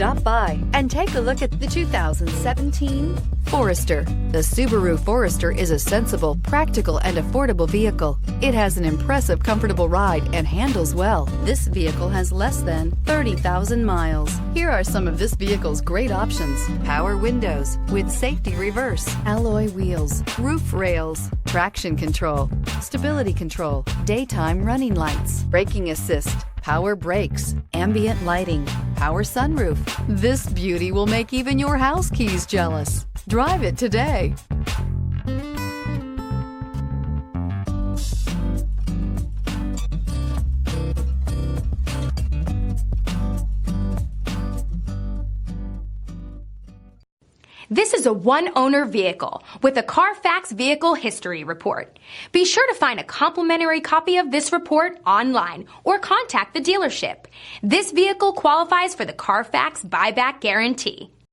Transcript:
Stop by and take a look at the 2017 Forester. The Subaru Forester is a sensible, practical, and affordable vehicle. It has an impressive, comfortable ride and handles well. This vehicle has less than 30,000 miles. Here are some of this vehicle's great options: power windows with safety reverse, alloy wheels, roof rails, traction control, stability control, daytime running lights, braking assist, power brakes, ambient lighting, power sunroof. This beauty will make even your house keys jealous. Drive it today. This is a one-owner vehicle with a Carfax Vehicle History Report. Be sure to find a complimentary copy of this report online or contact the dealership. This vehicle qualifies for the Carfax Buyback Guarantee.